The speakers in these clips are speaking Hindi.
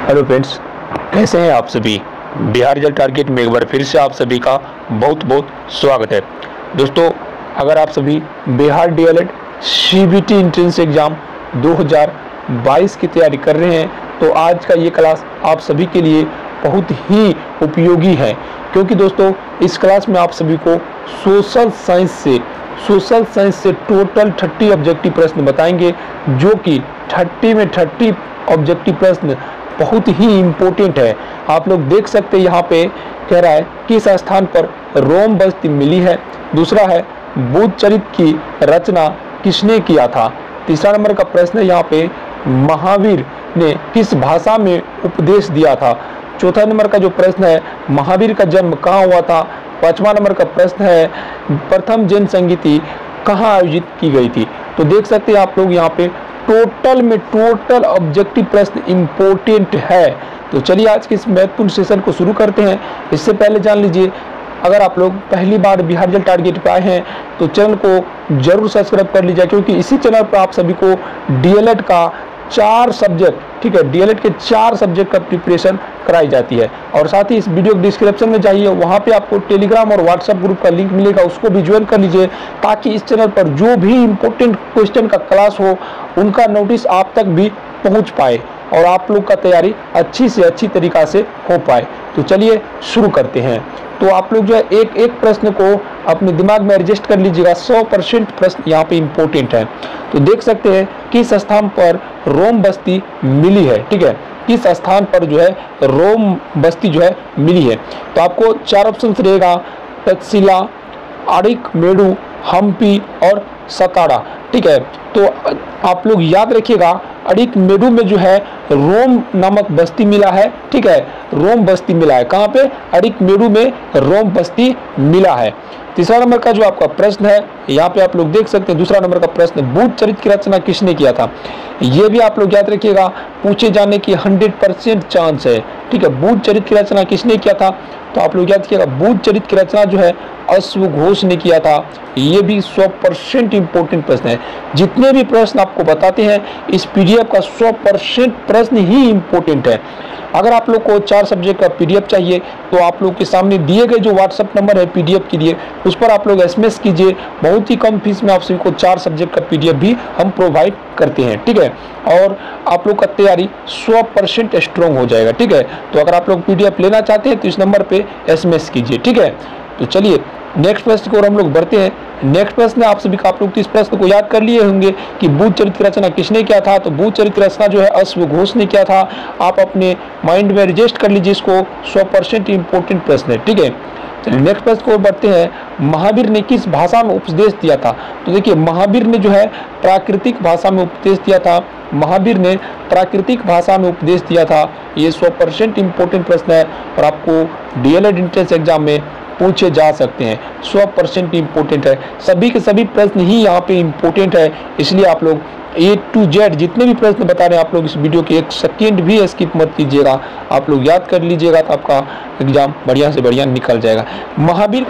हेलो फ्रेंड्स, कैसे हैं आप सभी। बिहार रिजल्ट टारगेट में एक बार फिर से आप सभी का बहुत बहुत स्वागत है। दोस्तों, अगर आप सभी Bihar DElEd CBT entrance exam 2022 की तैयारी कर रहे हैं तो आज का ये क्लास आप सभी के लिए बहुत ही उपयोगी है, क्योंकि दोस्तों इस क्लास में आप सभी को सोशल साइंस से टोटल 30 ऑब्जेक्टिव प्रश्न बताएंगे, जो कि 30 में 30 ऑब्जेक्टिव प्रश्न बहुत ही इम्पोर्टेंट है। आप लोग देख सकते हैं यहाँ पे कह रहा है किस स्थान पर रोम बस्ती मिली है। दूसरा है बुद्ध चरित्र की रचना किसने किया था। तीसरा नंबर का प्रश्न है यहाँ पे महावीर ने किस भाषा में उपदेश दिया था। चौथा नंबर का जो प्रश्न है महावीर का जन्म कहाँ हुआ था। पांचवा नंबर का प्रश्न है प्रथम जैन संगीति कहाँ आयोजित की गई थी। तो देख सकते हैं आप लोग यहाँ पे टोटल ऑब्जेक्टिव प्रश्न इंपॉर्टेंट है। तो चलिए आज के इस महत्वपूर्ण सेशन को शुरू करते हैं। इससे पहले जान लीजिए, अगर आप लोग पहली बार बिहार रिजल्ट टारगेट पे आए हैं तो चैनल को जरूर सब्सक्राइब कर लीजिए, क्योंकि इसी चैनल पर आप सभी को डीएलएड का 4 सब्जेक्ट, ठीक है, डीएलएड के 4 सब्जेक्ट का प्रिपरेशन कराई जाती है। और साथ ही इस वीडियो डिस्क्रिप्शन में जाइए, वहाँ पे आपको टेलीग्राम और व्हाट्सएप ग्रुप का लिंक मिलेगा, उसको भी ज्वाइन कर लीजिए, ताकि इस चैनल पर जो भी इम्पोर्टेंट क्वेश्चन का क्लास हो उनका नोटिस आप तक भी पहुँच पाए और आप लोग का तैयारी अच्छी से अच्छी तरीका से हो पाए। तो चलिए शुरू करते हैं। तो आप लोग जो है एक एक प्रश्न को अपने दिमाग में एडजस्ट कर लीजिएगा। 100% प्रश्न यहाँ पे इम्पोर्टेंट है। तो देख सकते हैं किस स्थान पर रोम बस्ती मिली है, ठीक है, किस स्थान पर जो है रोम बस्ती जो है मिली है। तो आपको 4 ऑप्शन रहेगा, तक्षशिला, अरिकमेडु, हम्पी और सतारा, ठीक है। तो आप लोग याद रखिएगा, अरिकमेडु में जो है रोम नामक बस्ती मिला है, ठीक है, रोम बस्ती मिला है। कहाँ पे? अरिकमेडु में रोम बस्ती मिला है। तीसरा नंबर का जो आपका प्रश्न है यहाँ पे आप लोग देख सकते हैं, दूसरा नंबर का प्रश्न बुद्ध चरित्र की रचना किसने किया था। ये भी आप लोग याद रखिएगा, पूछे जाने की 100% चांस है, ठीक है। बुद्ध चरित्र की रचना किसने किया था, तो आप लोग याद रखिएगा बुद्ध चरित्र की रचना जो है अश्वघोष ने किया था। ये भी 100% इंपॉर्टेंट प्रश्न है। जितने भी प्रश्न आपको बताते हैं इस पीडीएफ का 100% प्रश्न ही इंपॉर्टेंट है। अगर आप लोग को 4 सब्जेक्ट का पीडीएफ चाहिए तो आप लोग के सामने दिए गए जो व्हाट्सएप नंबर है पीडीएफ के लिए, उस पर आप लोग एसएमएस कीजिए। बहुत ही कम फीस में आप सभी को 4 सब्जेक्ट का पीडीएफ भी हम प्रोवाइड करते हैं, ठीक है। और आप लोग का तैयारी 100% स्ट्रॉन्ग हो जाएगा, ठीक है। तो अगर आप लोग पीडीएफ लेना चाहते हैं तो इस नंबर पे एसएमएस कीजिए, ठीक है। तो चलिए नेक्स्ट प्रश्न को हम लोग बढ़ते हैं। नेक्स्ट प्रश्न आप सभी का, आप लोग इस प्रश्न को याद कर लिए होंगे कि बुद्ध चरित्र की रचना किसने किया था। तो बुद्ध चरित्र की रचना जो है अश्वघोष ने किया था। आप अपने माइंड में रजिस्टर कर लीजिए इसको, 100% इंपॉर्टेंट प्रश्न है, ठीक है। चलिए नेक्स्ट प्रश्न को बढ़ते हैं। महावीर ने किस भाषा में उपदेश दिया था। तो देखिए महावीर ने जो है प्राकृतिक भाषा में उपदेश दिया था। महावीर ने प्राकृतिक भाषा में उपदेश दिया था। ये 100% इंपॉर्टेंट प्रश्न है और आपको डीएलएड एंट्रेंस एग्जाम में पूछे जा सकते हैं। 100% इंपॉर्टेंट है। सभी के सभी प्रश्न ही यहाँ पे इंपॉर्टेंट है, इसलिए आप लोग A to Z जितने भी प्रश्न बता रहे हैं आप लोग इस वीडियो के 1 सेकेंड भी स्किप मत कीजिएगा। आप लोग याद कर लीजिएगा तो आपका एग्जाम बढ़िया से बढ़िया निकल जाएगा। महावीर,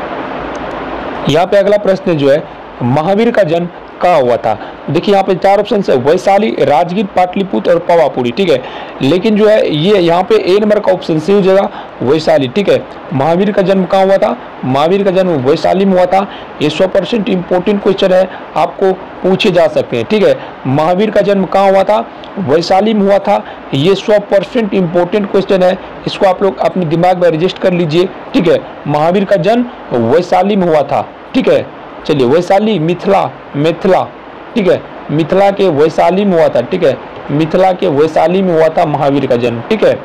यहाँ पे अगला प्रश्न जो है महावीर का जन्म कहाँ हुआ था। देखिए यहाँ पे 4 ऑप्शन है, वैशाली, राजगीर, पाटलिपुत्र और पावापुरी, ठीक है। लेकिन जो है ये यहाँ पे ए नंबर का ऑप्शन सही हो जाएगा, वैशाली, ठीक है। महावीर का जन्म कहाँ हुआ था। महावीर का जन्म वैशाली में हुआ था। ये 100% इंपॉर्टेंट क्वेश्चन है, आपको पूछे जा सकते हैं, ठीक है। महावीर का जन्म कहाँ हुआ था, वैशाली में हुआ था। ये 100% इंपॉर्टेंट क्वेश्चन है, इसको आप लोग अपने दिमाग में रजिस्टर कर लीजिए, ठीक है। महावीर का जन्म वैशाली में हुआ था, ठीक है। चलिए वैशाली, मिथिला, ठीक है, मिथिला के वैशाली में हुआ था, ठीक है, मिथिला के वैशाली में हुआ था महावीर का जन्म, ठीक है।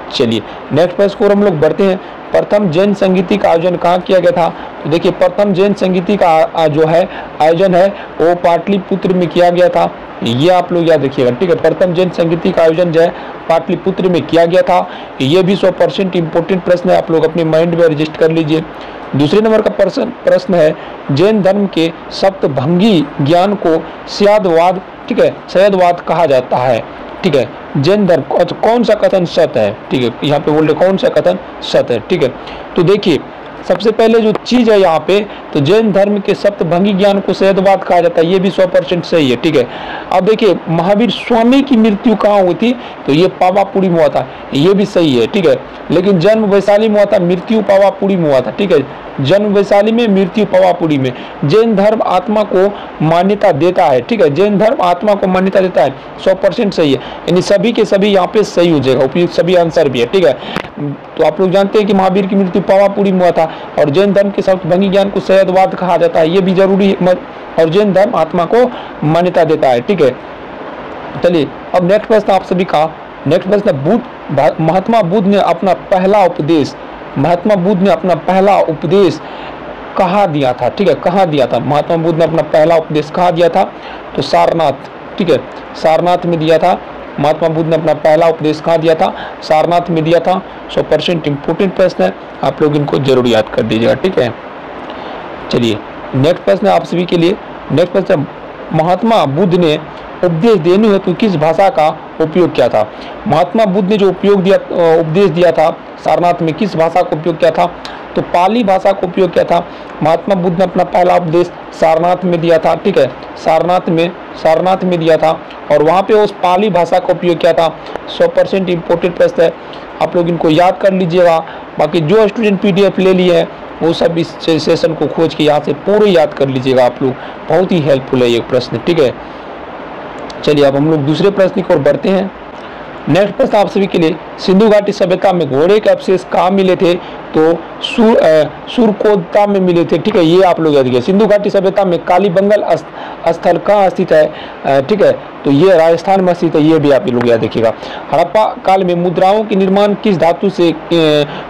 चलिए नेक्स्ट प्रश्न को हम लोग बढ़ते हैं। प्रथम जैन संगीति का आयोजन कहाँ किया गया था। तो देखिए प्रथम जैन संगीति का जो है आयोजन है वो पाटलिपुत्र में किया गया था। ये आप लोग याद रखिएगा, ठीक है। प्रथम जैन संगीति का आयोजन जो है पाटलिपुत्र में किया गया था। ये भी 100% इंपॉर्टेंट प्रश्न है, आप लोग अपने माइंड में रजिस्टर कर लीजिए। दूसरे नंबर का प्रश्न है जैन धर्म के सप्तभंगी ज्ञान को सय्यदवाद, ठीक है, सय्यदवाद कहा जाता है, ठीक है। जैन धर्म कौन सा कथन सत्य है, ठीक है, यहाँ पे बोल रहे कौन सा कथन सत्य है, ठीक है। तो देखिए सबसे पहले जो चीज है यहाँ पे, तो जैन धर्म के सप्तभंगी ज्ञान को शैववाद कहा जाता है, ये भी 100% सही है, ठीक है। अब देखिए महावीर स्वामी की मृत्यु कहाँ हुई थी, तो ये पावापुरी में हुआ था, ये भी सही है, ठीक है। लेकिन जन्म वैशाली में हुआ था, मृत्यु पावापुरी में हुआ था, ठीक है। जन्म वैशाली में, मृत्यु पावापुरी में। जैन धर्म आत्मा को मान्यता देता है, ठीक है, जैन धर्म आत्मा को मान्यता देता है, 100% सही है, यानी सभी के सभी यहाँ पे सही हो जाएगा, उपयुक्त सभी आंसर भी है, ठीक है। तो आप लोग जानते हैं कि महावीर की मृत्यु पावापुरी में हुआ था, और जैन धर्म के सप्तभंगी ज्ञान को शैववाद कहा जाता है, ये भी जरूरी है, और जैन धर्म आत्मा को मान्यता देता है, ठीक है। चलिए अब नेक्स्ट प्रश्न आप सभी का, नेक्स्ट प्रश्न, महात्मा बुद्ध ने अपना पहला उपदेश, महात्मा बुद्ध ने अपना पहला उपदेश कहाँ दिया था, ठीक है, कहाँ दिया था, महात्मा बुद्ध ने अपना पहला उपदेश कहाँ दिया था, तो सारनाथ, ठीक है, सारनाथ में दिया था। महात्मा बुद्ध ने अपना पहला उपदेश कहाँ दिया था, सारनाथ में दिया था। 100% इंपोर्टेंट प्रश्न है, आप लोग इनको जरूर याद कर दीजिएगा, ठीक है। चलिए नेक्स्ट प्रश्न आप सभी के लिए, नेक्स्ट प्रश्न, महात्मा बुद्ध ने उपदेश देने हेतु किस भाषा का उपयोग किया था। महात्मा बुद्ध ने जो उपदेश दिया था सारनाथ में, किस भाषा का उपयोग किया था, तो पाली भाषा का उपयोग किया था। महात्मा बुद्ध ने अपना पहला उपदेश सारनाथ में दिया था, ठीक है, सारनाथ में दिया था, और वहाँ पे उस पाली भाषा का उपयोग किया था। 100% इंपोर्टेंट प्रश्न है, आप लोग इनको याद कर लीजिएगा। बाकी जो स्टूडेंट PDF ले लिए हैं वो सब इस सेशन को खोज के यहाँ से पूरे याद कर लीजिएगा आप लोग, बहुत ही हेल्पफुल है ये प्रश्न, ठीक है। चलिए अब हम लोग दूसरे प्रश्न की ओर बढ़ते हैं। नेक्स्ट प्रश्न आप सभी के लिए, सिंधु घाटी सभ्यता में घोड़े के अवशेष कहाँ मिले थे, तो सुरकोता में मिले थे, ठीक है, ये आप लोग याद रखिए। सिंधु घाटी सभ्यता में कालीबंगल स्थल कहाँ स्थित है, ठीक है, तो ये राजस्थान में स्थित है, ये भी आप लोग याद रखिएगा। हड़प्पा काल में मुद्राओं के निर्माण किस धातु से,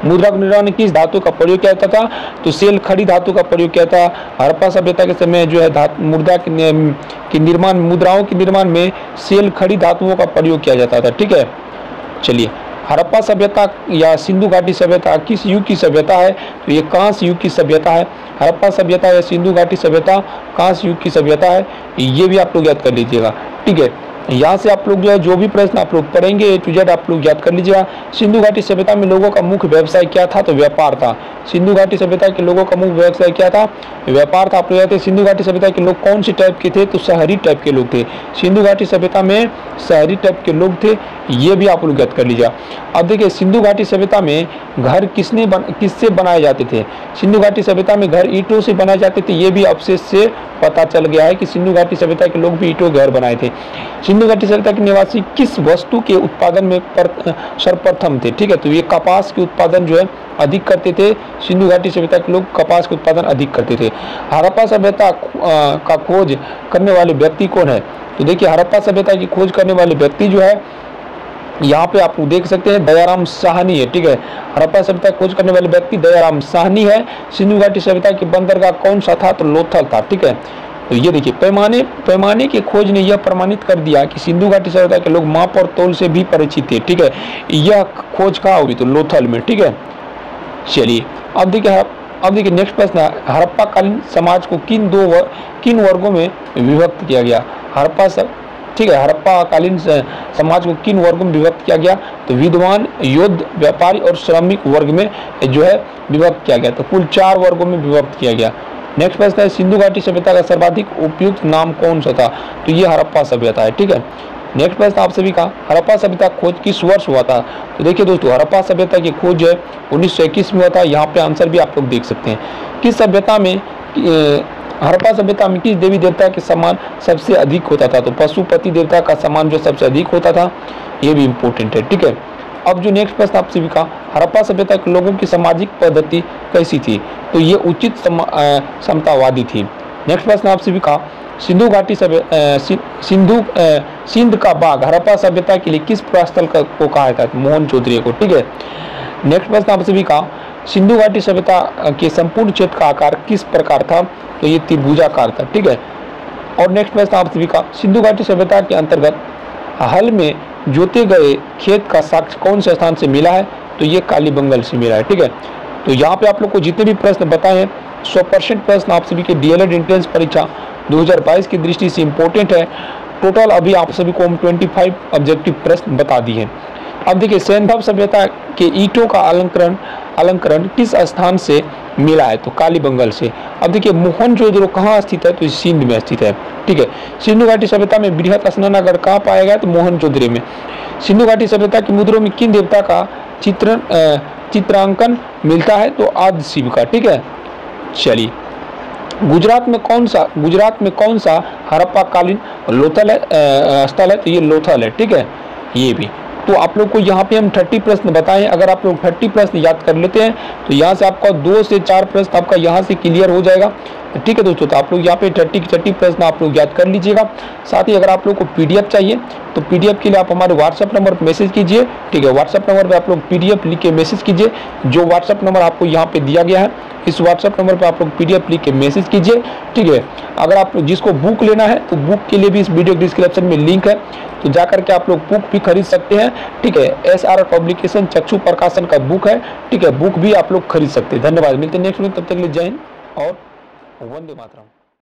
मुद्रा का निर्माण किस धातु का प्रयोग किया जाता था, तो सेल खड़ी धातु का प्रयोग किया था। हड़प्पा सभ्यता के समय जो है मुद्रा के निर्माण, मुद्राओं के निर्माण में सेल खड़ी धातुओं का प्रयोग किया जाता था, ठीक है। चलिए हड़प्पा सभ्यता या सिंधु घाटी सभ्यता किस युग की सभ्यता है, तो ये कांस्य युग की सभ्यता है। हड़प्पा सभ्यता या सिंधु घाटी सभ्यता कांस्य युग की सभ्यता है, ये भी आप लोग याद कर लीजिएगा, ठीक है। यहाँ से आप लोग जो है जो भी प्रश्न आप लोग पढ़ेंगे A to Z आप लोग याद कर लीजिएगा। सिंधु घाटी सभ्यता में लोगों का मुख्य व्यवसाय क्या था, तो व्यापार था। सिंधु घाटी सभ्यता के लोगों का मुख्य व्यवसाय क्या था, व्यापार था। आप लोग जानते हैं सिंधु घाटी सभ्यता के लोग कौन से टाइप के थे, तो शहरी टाइप के लोग थे। सिंधु घाटी सभ्यता में शहरी टाइप के लोग थे, ये भी आप लोग याद कर लीजिएगा। अब देखिए सिंधु घाटी सभ्यता में घर किससे बनाए जाते थे, सिंधु घाटी सभ्यता में घर ईंटों से बनाए जाते थे, ये भी अवशेष से पता चल गया है कि सिंधु घाटी सभ्यता के लोग भी ईंटों घर बनाए थे। सिंधु घाटी सभ्यता के निवासी किस वस्तु के उत्पादन में सर्वप्रथम थे, ठीक है, तो ये कपास के उत्पादन जो है अधिक करते थे। सिंधु घाटी सभ्यता के लोग कपास के उत्पादन अधिक करते थे। हड़प्पा सभ्यता का खोज करने वाले व्यक्ति कौन है, तो देखिए हड़प्पा सभ्यता की खोज करने वाले व्यक्ति जो है यहाँ पे आप देख सकते हैं दयाराम साहनी है, ठीक है। हड़प्पा सभ्यता खोज करने वाले व्यक्ति दयाराम साहनी है। सिंधु घाटी सभ्यता की बंदरगाह कौन सा था, तो लोथल था, ठीक है। तो ये देखिए पैमाने की खोज ने यह प्रमाणित कर दिया कि सिंधु घाटी सभ्यता के लोग माप और तौल से भी परिचित थे, ठीक है। यह खोज कहाँ हुई, तो लोथल में, ठीक है। चलिए अब देखिए नेक्स्ट प्रश्न है, हड़प्पा कालीन समाज को किन वर्गों में विभक्त किया गया, ठीक है, हड़प्पा कालीन समाज को किन वर्गों में विभक्त किया गया, तो विद्वान, योद्ध, व्यापारी और श्रमिक वर्ग में जो है विभक्त किया गया, तो कुल 4 वर्गों में विभक्त किया गया। नेक्स्ट प्रश्न है, सिंधु घाटी सभ्यता का सर्वाधिक उपयुक्त नाम कौन सा था, तो ये हड़प्पा सभ्यता है, ठीक है। नेक्स्ट प्रश्न आप सभी का, हड़प्पा सभ्यता खोज किस वर्ष हुआ था, तो देखिए दोस्तों हड़प्पा सभ्यता की खोज 1921 में हुआ था। यहाँ पे आंसर भी आप लोग देख सकते हैं। किस सभ्यता में, हड़प्पा सभ्यता में किस देवी देवता के सम्मान सबसे अधिक होता था, तो पशुपति देवता का सम्मान जो सबसे अधिक होता था, ये भी इम्पोर्टेंट है, ठीक है। अब जो नेक्स्ट प्रश्न आप सभी का, हड़प्पा सभ्यता के लोगों की सामाजिक पद्धति कैसी थी, तो ये उचित समतावादी थी। नेक्स्ट प्रश्न आप सभी का, सिंधु घाटी सिंध का बाग हड़प्पा सभ्यता के लिए किस प्रस्थल को कहा जाता है, मोहन चौधरी को, ठीक है। नेक्स्ट प्रश्न आप सभी का, सिंधु घाटी सभ्यता के संपूर्ण क्षेत्र का आकार किस प्रकार था, तो ये त्रिभुजाकार था, ठीक है। और नेक्स्ट प्रश्न आप सभी का, सिंधु घाटी सभ्यता के अंतर्गत हल में जोते गए खेत का साक्ष्य कौन से स्थान से मिला है, तो ये कालीबंगल से मिला है, ठीक है। तो यहाँ पे आप लोग को जितने भी प्रश्न बताए हैं 100% प्रश्न आप सभी के DLED एंट्रेंस परीक्षा 2022 की दृष्टि से इम्पोर्टेंट है। टोटल अभी आप सभी को हम 25 ऑब्जेक्टिव प्रश्न बता दिए हैं। अब देखिए सिंधव सभ्यता के ईंटों का अलंकरण किस स्थान से मिला है? तो कालीबंगन से। अब देखिए मोहनजोदड़ो कहाँ स्थित है? तो सिंध में स्थित है। ठीक है। सिंधु घाटी सभ्यता में बृहत स्नानागार कहाँ पाया गया? तो मोहनजोदड़ो में। सिंधु घाटी सभ्यता के मुद्रों में किन देवता का चित्रांकन मिलता है? तो आदि शिव का। ठीक है। चलिए, गुजरात में कौन सा हड़प्पा कालीन लोथल है स्थल है? तो ये लोथल है। ठीक है। ये भी तो आप लोग को यहाँ पे हम 30 प्रश्न बताएं। अगर आप लोग 30 प्रश्न याद कर लेते हैं तो यहाँ से आपका 2 से 4 प्रश्न आपका यहाँ से क्लियर हो जाएगा। ठीक है दोस्तों, तो आप लोग यहाँ पे 30 प्रश्न आप लोग याद कर लीजिएगा। साथ ही अगर आप लोग को पीडीएफ चाहिए तो पीडीएफ के लिए आप हमारे व्हाट्सएप नंबर पर मैसेज कीजिए। ठीक है, व्हाट्सएप नंबर पे आप लोग पीडीएफ लिख के मैसेज कीजिए। जो व्हाट्सएप नंबर आपको यहाँ पे दिया गया है, इस व्हाट्सएप नंबर पे आप लोग पीडीएफ लिख के मैसेज कीजिए। ठीक है। अगर आप जिसको बुक लेना है तो बुक के लिए भी इस वीडियो डिस्क्रिप्शन में लिंक है, तो जाकर के आप लोग बुक भी खरीद सकते हैं। ठीक है। SRR पब्लिकेशन चक्षु प्रकाशन का बुक है। ठीक है, बुक भी आप लोग खरीद सकते हैं। धन्यवाद। मिलते हैं नेक्स्ट में, तब तक के लिए जय हिंद और वंदे मातरम।